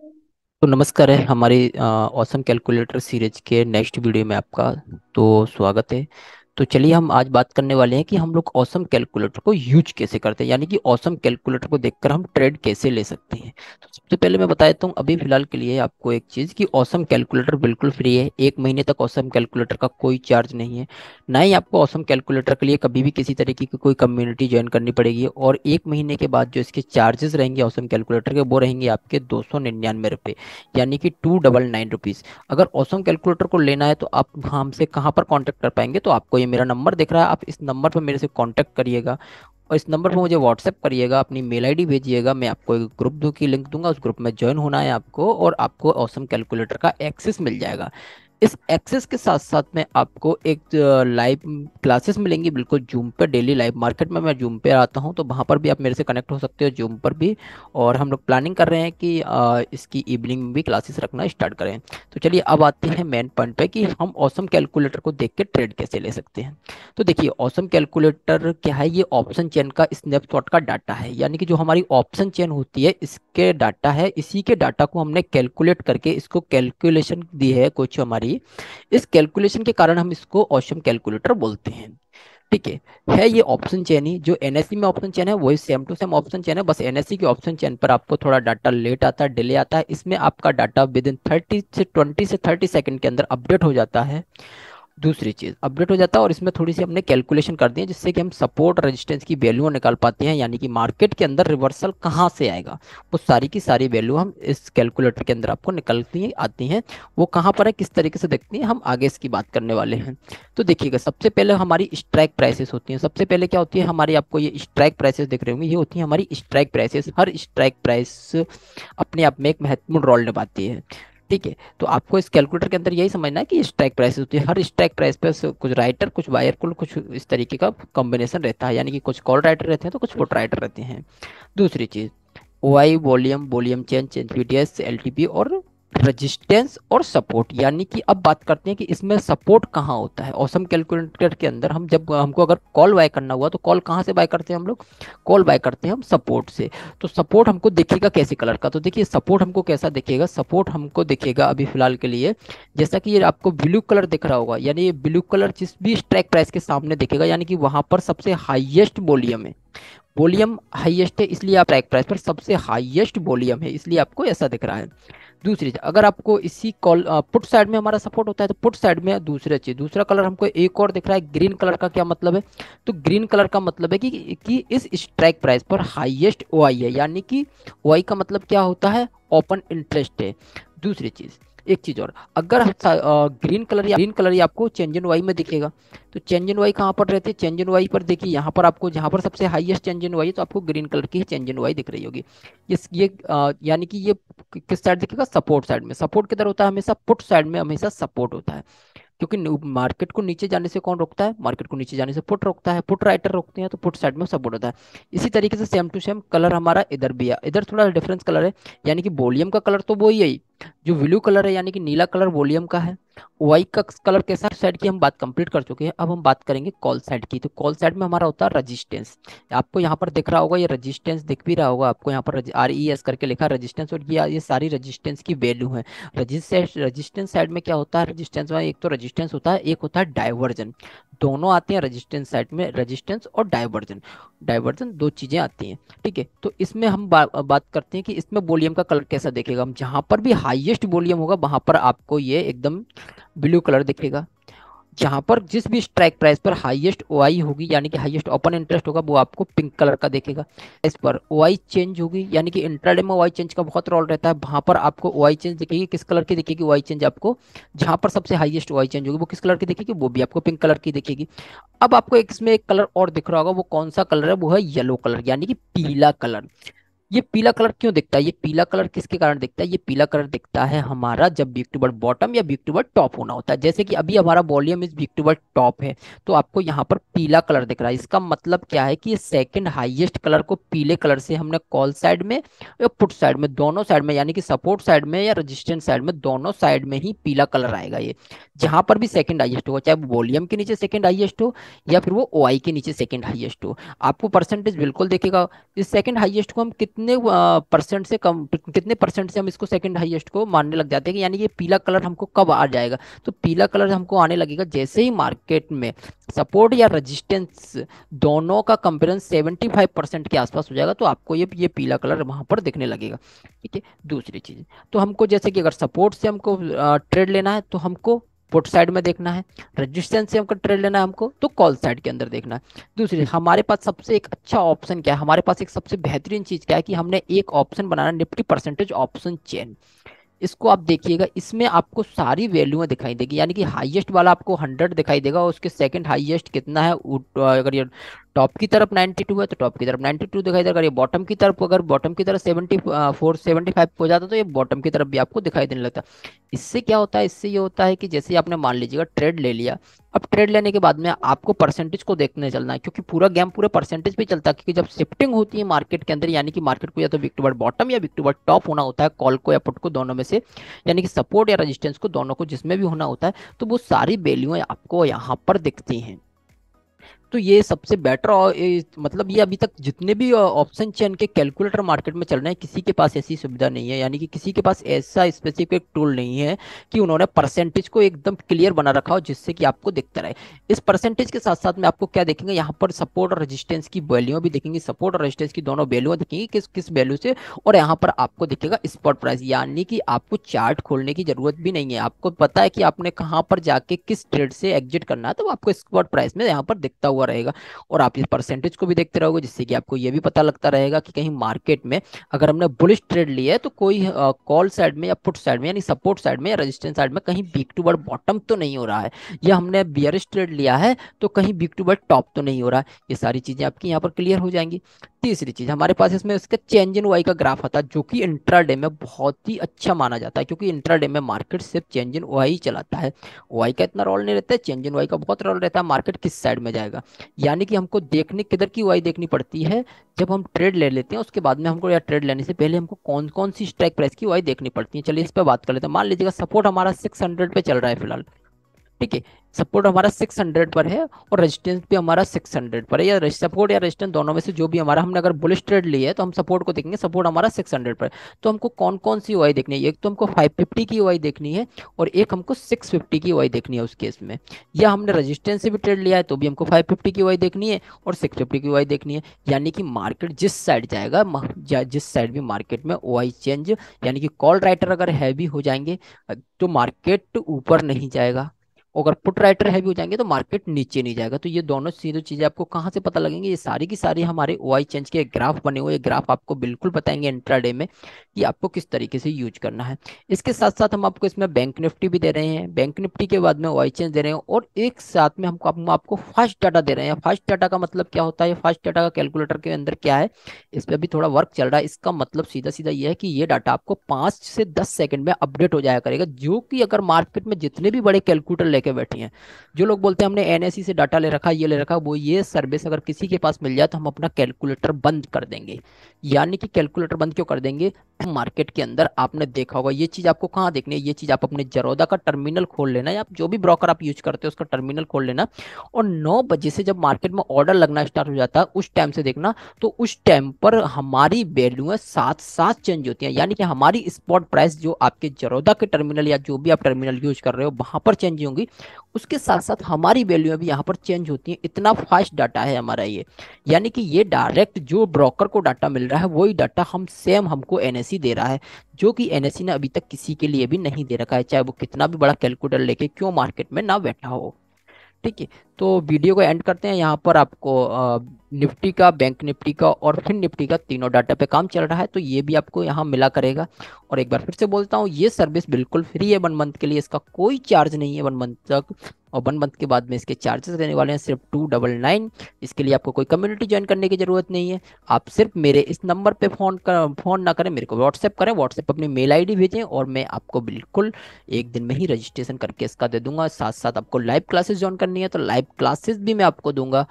तो नमस्कार है हमारी ऑसम कैलकुलेटर सीरीज के नेक्स्ट वीडियो में आपका तो स्वागत है। तो चलिए हम आज बात करने वाले हैं कि हम लोग ऑसम कैलकुलेटर को यूज कैसे करते हैं, यानी कि ऑसम कैलकुलेटर को देखकर हम ट्रेड कैसे ले सकते हैं। तो सबसे पहले मैं बता देता हूँ अभी फिलहाल के लिए आपको एक चीज़ कि ऑसम कैलकुलेटर बिल्कुल फ्री है। एक महीने तक ऑसम कैलकुलेटर का कोई चार्ज नहीं है। ना ही आपको ऑसम कैलकुलेटर के लिए कभी भी किसी तरीके की कोई कम्युनिटी ज्वाइन करनी पड़ेगी। और एक महीने के बाद जो इसके चार्जेस रहेंगे ऑसम कैलकुलेटर के, वो रहेंगे आपके 299 रुपये, यानी कि 299 रुपीज़। अगर ऑसम कैलकुलेटर को लेना है तो आप हमसे कहाँ पर कांटेक्ट कर पाएंगे, तो आपको ये मेरा नंबर दिख रहा है, आप इस नंबर पर मेरे से कांटेक्ट करिएगा। और इस नंबर पर मुझे व्हाट्सएप करिएगा, अपनी मेल आईडी भेजिएगा, मैं आपको एक ग्रुप दो की लिंक दूंगा, उस ग्रुप में ज्वाइन होना है आपको और आपको ऑसम कैलकुलेटर का एक्सेस मिल जाएगा। इस एक्सेस के साथ साथ में आपको एक लाइव क्लासेस मिलेंगी, बिल्कुल जूम पे डेली लाइव। मार्केट में मैं जूम पे आता हूँ तो वहाँ पर भी आप मेरे से कनेक्ट हो सकते हो, जूम पर भी। और हम लोग प्लानिंग कर रहे हैं कि इसकी इवनिंग में भी क्लासेस रखना स्टार्ट करें। तो चलिए अब आते हैं मेन पॉइंट पे कि हम ऑसम कैलकुलेटर को देख के ट्रेड कैसे ले सकते हैं। तो देखिए ऑसम कैलकुलेटर क्या है, ये ऑप्शन चेन का स्नैपशॉट का डाटा है, यानी कि जो हमारी ऑप्शन चेन होती है इसके डाटा है। इसी के डाटा को हमने कैलकुलेट करके इसको कैलकुलेशन दी है कुछ हमारी, इस कैलकुलेशन के कारण हम इसको ऑसम कैलकुलेटर बोलते हैं। ठीक है ये ऑप्शन चेन ही जो एनएससी में ऑप्शन चेन है वही same to same option chain है, बस एनएससी की ऑप्शन चेन पर आपको थोड़ा डाटा लेट आता है, डिले आता है। इसमें आपका डाटा विद इन 30 से 30 के अंदर अपडेट हो जाता है। दूसरी चीज अपडेट हो जाता है और इसमें थोड़ी सी हमने कैलकुलेशन कर दी है जिससे कि हम सपोर्ट रेजिस्टेंस की वैल्यू निकाल पाते हैं, यानी कि मार्केट के अंदर रिवर्सल कहाँ से आएगा, वो सारी की सारी वैल्यू हम इस कैलकुलेटर के अंदर आपको निकलती आती हैं। वो कहाँ पर है, किस तरीके से देखती हैं, हम आगे इसकी बात करने वाले हैं। तो देखिएगा सबसे पहले हमारी स्ट्राइक प्राइसेस होती हैं। सबसे पहले क्या होती है हमारी, आपको ये स्ट्राइक प्राइसेस दिख रहे होंगे, ये होती है हमारी स्ट्राइक प्राइसेस। हर स्ट्राइक प्राइस अपने आप में एक महत्वपूर्ण रोल निभाती है। ठीक है, तो आपको इस कैलकुलेटर के अंदर यही समझना है कि स्ट्राइक प्राइस होती है। हर स्ट्राइक प्राइस पे कुछ राइटर कुछ बायर कुछ इस तरीके का कॉम्बिनेशन रहता है, यानी कि कुछ कॉल राइटर रहते हैं तो कुछ पुट राइटर रहते हैं। दूसरी चीज OI volume volume change change PDS LTP और रेजिस्टेंस और सपोर्ट, यानी कि अब बात करते हैं कि इसमें सपोर्ट कहाँ होता है। ऑसम कैलकुलेटर के अंदर हम जब हमको अगर कॉल बाय करना हुआ तो कॉल कहाँ से बाय करते हैं हम लोग, कॉल बाय करते हैं हम सपोर्ट से। तो सपोर्ट हमको दिखेगा कैसे कलर का, तो देखिए सपोर्ट हमको कैसा दिखेगा, सपोर्ट हमको दिखेगा अभी फिलहाल के लिए जैसा कि ये आपको ब्लू कलर दिख रहा होगा, यानी ये ब्लू कलर जिस भी स्ट्राइक प्राइस के सामने दिखेगा, यानी कि वहां पर सबसे हाईएस्ट वॉल्यूम है। वॉल्यूम हाईएस्ट है इसलिए आप स्ट्राइक प्राइस पर सबसे हाईएस्ट वॉल्यूम है इसलिए आपको ऐसा दिख रहा है। दूसरी चीज अगर आपको इसी कॉल पुट साइड में हमारा सपोर्ट होता है तो पुट साइड में दूसरा चीज दूसरा कलर हमको एक और दिख रहा है ग्रीन कलर का। क्या मतलब है, तो ग्रीन कलर का मतलब है कि इस स्ट्राइक प्राइस पर हाईएस्ट ओआई है, यानी कि ओआई का मतलब क्या होता है, ओपन इंटरेस्ट है। दूसरी चीज एक चीज और, अगर ग्रीन कलर ही आपको चेंज इन वाई में दिखेगा, तो चेंज इन वाई कहाँ पर रहते हैं, चेंज इन वाई पर देखिए यहाँ पर आपको जहाँ पर सबसे हाईएस्ट चेंज इन वाई है तो आपको ग्रीन कलर की ही चेंज इन वाई दिख रही होगी। यानी कि ये किस साइड दिखेगा, सपोर्ट साइड में। सपोर्ट किधर होता है हमेशा, पुट साइड में हमेशा सपोर्ट होता है, क्योंकि मार्केट को नीचे जाने से कौन रोकता है, मार्केट को नीचे जाने से पुट रोकता है, पुट राइटर रोकते हैं तो पुट साइड में सपोर्ट होता है। इसी तरीके से सेम टू सेम कलर हमारा इधर भी है, इधर थोड़ा डिफरेंस कलर है, यानी कि वॉल्यूम का कलर तो वही है, जो ब्लू कलर है यानी कि नीला कलर वॉल्यूम का है। वाई का कलर कैसा, साइड की हम बात कंप्लीट कर चुके हैं, अब हम बात करेंगे कॉल साइड की। तो कॉल साइड में हमारा होता है रजिस्टेंस। आपको यहाँ पर दिख रहा होगा, ये रजिस्टेंस दिख भी रहा होगा आपको, यहाँ पर आर ई एस करके लिखा रजिस्टेंस, और ये सारी रजिस्टेंस की वैल्यू है। रजिस्टेंस साइड में क्या होता है, रजिस्टेंस में एक तो रजिस्टेंस होता है, एक होता है डाइवर्जन। दोनों आते हैं रजिस्टेंस साइड में, रजिस्टेंस और डाइवर्जन। डाइवर्जन दो चीजें आती हैं। ठीक है, तो इसमें हम बात करते हैं कि इसमें वॉल्यूम का कलर कैसा दिखेगा। हम जहां पर भी हाईएस्ट वॉल्यूम होगा वहां पर आपको ये एकदम ब्लू कलर दिखेगा। जहां पर जिस भी स्ट्राइक प्राइस पर हाईएस्ट ओआई होगी यानी कि हाईएस्ट ओपन इंटरेस्ट होगा वो आपको पिंक कलर का देखेगा। इस पर ओआई चेंज होगी, यानी कि इंट्राडे में ओआई चेंज का बहुत रोल रहता है, वहां पर आपको ओआई चेंज दिखेगी। किस कलर की दिखेगी ओआई चेंज आपको, जहां पर सबसे हाईएस्ट ओआई चेंज होगी वो किस कलर की दिखेगी, वो भी आपको पिंक कलर की दिखेगी। अब आपको इसमें एक कलर और दिख रहा होगा, वो कौन सा कलर है, वो है येलो कलर, यानी कि पीला कलर। ये पीला कलर क्यों दिखता है, ये पीला कलर किसके कारण दिखता है, ये पीला कलर दिखता है हमारा जब वीक टू वर्ड बॉटम या वीक टू वर्ड टॉप होना होता है। जैसे कि अभी हमारा वॉल्यूम इस वीक टू वर्ड टॉप है तो आपको यहाँ पर पीला कलर दिख रहा है। इसका मतलब क्या है कि ये सेकंड हाईएस्ट कलर को पीले कलर से हमने कॉल साइड में या पुट साइड में, दोनों साइड में, यानी कि सपोर्ट साइड में या रेजिस्टेंस साइड में, दोनों साइड में ही पीला कलर आएगा। ये जहां पर भी सेकंड हाईएस्ट हो, चाहे वो वॉल्यूम के नीचे सेकंड हाईएस्ट हो या फिर वो ओआई के नीचे सेकंड हाईएस्ट हो, आपको परसेंटेज बिल्कुल देखेगा। इस सेकंड हाईएस्ट को हम कितने कितने परसेंट से कम, कितने परसेंट से हम इसको सेकंड हाईएस्ट को मानने लग जाते हैं कि यानी कि ये पीला कलर हमको कब आ जाएगा। तो पीला कलर हमको आने लगेगा जैसे ही मार्केट में सपोर्ट या रेजिस्टेंस दोनों का कंपेरिजन 75% के आसपास हो जाएगा, तो आपको ये पीला कलर वहां पर दिखने लगेगा। ठीक है। दूसरी चीज, तो हमको जैसे कि अगर सपोर्ट से हमको ट्रेड लेना है तो हमको पुट साइड में देखना है, रेजिस्टेंस से हमको ट्रेड लेना है हमको तो कॉल साइड के अंदर देखना है। दूसरी, हमारे पास सबसे एक अच्छा ऑप्शन क्या है, हमारे पास एक सबसे बेहतरीन चीज क्या है कि हमने एक ऑप्शन बनाना, निफ्टी परसेंटेज ऑप्शन चेन। इसको आप देखिएगा, इसमें आपको सारी वैल्यूएं दिखाई देगी, यानी कि हाईएस्ट वाला आपको 100 दिखाई देगा और उसके सेकंड हाईएस्ट कितना है, अगर ये टॉप की तरफ 92 है तो टॉप की तरफ 92 दिखाई देगा, अगर ये बॉटम की तरफ, अगर बॉटम की तरफ 74 75 हो जाता तो ये बॉटम की तरफ भी आपको दिखाई देने लगता। इससे क्या होता है, इससे ये होता है कि जैसे आपने मान लीजिएगा ट्रेड ले लिया, अब ट्रेड लेने के बाद में आपको परसेंटेज को देखने चलना है, क्योंकि पूरा गेम पूरे परसेंटेज पे चलता है, क्योंकि जब शिफ्टिंग होती है मार्केट के अंदर, यानी कि मार्केट को या तो विक टुवर्ड बॉटम या विक टुवर्ड टॉप होना होता है, कॉल को या पुट को, दोनों में से, यानी कि सपोर्ट या रेजिस्टेंस को, दोनों को जिसमें भी होना होता है, तो वो सारी वैल्यूएं आपको यहाँ पर दिखती हैं। तो ये सबसे बेटर, और मतलब ये अभी तक जितने भी ऑप्शन चेन के कैलकुलेटर मार्केट में चल रहे हैं, किसी के पास ऐसी सुविधा नहीं है, यानी कि किसी के पास ऐसा स्पेसिफिक टूल नहीं है कि उन्होंने परसेंटेज को एकदम क्लियर बना रखा हो जिससे कि आपको दिखता रहे। इस परसेंटेज के साथ साथ में आपको क्या देखेंगे, यहाँ पर सपोर्ट और रेजिस्टेंस की वैल्यू भी देखेंगे, सपोर्ट और रेजिस्टेंस की दोनों वैल्यू दिखेंगी किस किस वैल्यू से, और यहाँ पर आपको दिखेगा स्पॉट प्राइस, यानी कि आपको चार्ट खोलने की जरूरत भी नहीं है, आपको पता है कि आपने कहाँ पर जाके किस ट्रेड से एग्जिट करना है, तो आपको स्पॉट प्राइस में यहाँ पर दिखता हुआ रहेगा। और आप इस परसेंटेज को भी देखते रहोगे, जिससे कि आपको ये भी पता लगता रहेगा कि कहीं मार्केट में अगर हमने बुलिश ट्रेड लिया है तो कोई कॉल साइड में या पुट साइड में, यानी सपोर्ट साइड में या रेजिस्टेंस साइड में कहीं वीक टू वर्ड बॉटम तो नहीं हो रहा है, या हमने बियरिश ट्रेड लिया है तो कहीं वीक टू वर्ड टॉप तो नहीं हो रहा है। ये सारी चीजें आपकी यहाँ पर क्लियर हो जाएंगी। तीसरी चीज, हमारे पास इसमें इसका चेंज इन वाई का ग्राफ आता है, जो कि इंट्राडे में बहुत ही अच्छा माना जाता है, क्योंकि इंट्राडे में मार्केट सिर्फ चेंज इन वाई चलाता है, वाई का इतना रोल नहीं रहता है, चेंज इन वाई का बहुत रोल रहता है, मार्केट किस साइड में जाएगा। यानी कि हमको देखने किधर की वाई देखनी पड़ती है, जब हम ट्रेड ले लेते हैं उसके बाद में हमको, या ट्रेड लेने से पहले हमको कौन कौन सी स्ट्राइक प्राइस की वाई देखनी पड़ती है। चलिए इस पर बात कर लेते हैं। मान लीजिएगा सपोर्ट हमारा 600 पे चल रहा है फिलहाल, ठीक है, सपोर्ट हमारा 600 पर है और रेजिस्टेंस भी हमारा 600 पर है, या सपोर्ट या रेजिस्टेंस दोनों में से जो भी हमारा, हमने अगर बुलिश ट्रेड ली है तो हम सपोर्ट को देखेंगे, सपोर्ट हमारा 600 पर है। तो हमको कौन कौन सी ओआई देखनी है, एक तो हमको 550 की ओआई देखनी है और एक हमको 650 की ओआई देखनी है उस केस में, या हमने रेजिस्टेंस से भी ट्रेड लिया है तो भी हमको 550 की ओआई देखनी है और 650 की ओआई देखनी है। यानी कि मार्केट जिस साइड जाएगा, जिस साइड भी मार्केट में ओआई चेंज, यानी कि कॉल राइटर अगर हैवी हो जाएंगे तो मार्केट ऊपर नहीं जाएगा, अगर पुट राइटर हैवी हो जाएंगे तो मार्केट नीचे नहीं जाएगा। तो ये दोनों सीधे चीजें आपको कहाँ से पता लगेंगे, ये सारी की सारी हमारे ओआई चेंज के ग्राफ बने हुए, ग्राफ आपको बिल्कुल बताएंगे इंट्राडे में कि आपको किस तरीके से यूज करना है। इसके साथ साथ हम आपको इसमें बैंक निफ्टी भी दे रहे हैं, बैंक निफ्टी के बाद में ओआई चेंज दे रहे हैं, और एक साथ में हम आपको फास्ट डाटा दे रहे हैं। फास्ट डाटा का मतलब क्या होता है, फास्ट डाटा का कैलकुलेटर के अंदर क्या है, इस पर भी थोड़ा वर्क चल रहा है। इसका मतलब सीधा सीधा ये है कि ये डाटा आपको 5 से 10 सेकंड में अपडेट हो जाया करेगा, जो कि अगर मार्केट में जितने भी बड़े कैलकुलेटर लेके बैठे हैं, जो लोग बोलते हैं हमने एनएससी से डाटा ले रखा, ये ले रखा, वो ये सर्विस अगर किसी के पास मिल जाए तो हम अपना कैलकुलेटर बंद कर देंगे। यानी कि कैलकुलेटर बंद क्यों कर देंगे, मार्केट के अंदर आपने देखा होगा, ये चीज आपको कहाँ देखनी है, ये चीज आप अपने जरोदा का टर्मिनल खोल लेना, या आप जो भी ब्रोकर आप यूज करते हो उसका टर्मिनल खोल लेना, और 9 बजे से जब मार्केट में ऑर्डर लगना स्टार्ट हो जाता है उस टाइम से देखना, तो उस टाइम पर हमारी वैल्यू साथ साथ चेंज होती है। यानी कि हमारी स्पॉट प्राइस जो आपके जरोदा के टर्मिनल या जो भी आप टर्मिनल यूज कर रहे हो वहां पर चेंज होंगी, उसके साथ साथ हमारी वैल्यू भी यहाँ पर चेंज होती है। इतना फास्ट डाटा है हमारा ये, यानी कि ये डायरेक्ट जो ब्रोकर को डाटा मिल रहा है वही डाटा हम सेम हमको एनएससी दे रहा है, जो कि एनएससी ने अभी तक किसी के लिए भी नहीं दे रखा है, चाहे वो कितना भी बड़ा कैलकुलेटर लेके क्यों मार्केट में ना बैठा हो। ठीक है, तो वीडियो को एंड करते हैं यहाँ पर। आपको निफ्टी का, बैंक निफ्टी का और फिर निफ्टी का तीनों डाटा पे काम चल रहा है, तो ये भी आपको यहाँ मिला करेगा। और एक बार फिर से बोलता हूँ, ये सर्विस बिल्कुल फ्री है 1 मंथ के लिए, इसका कोई चार्ज नहीं है 1 मंथ तक, और 1 मंथ के बाद में इसके चार्जेस रहने वाले हैं सिर्फ 299। इसके लिए आपको कोई कम्युनिटी ज्वाइन करने की जरूरत नहीं है, आप सिर्फ मेरे इस नंबर पे फोन ना करें, मेरे को व्हाट्सएप करें, व्हाट्सएप पर अपनी मेल आईडी भेजें और मैं आपको बिल्कुल एक दिन में ही रजिस्ट्रेशन करके इसका दे दूंगा। साथ साथ आपको लाइव क्लासेस ज्वाइन करनी है तो लाइव क्लासेस भी मैं आपको दूंगा।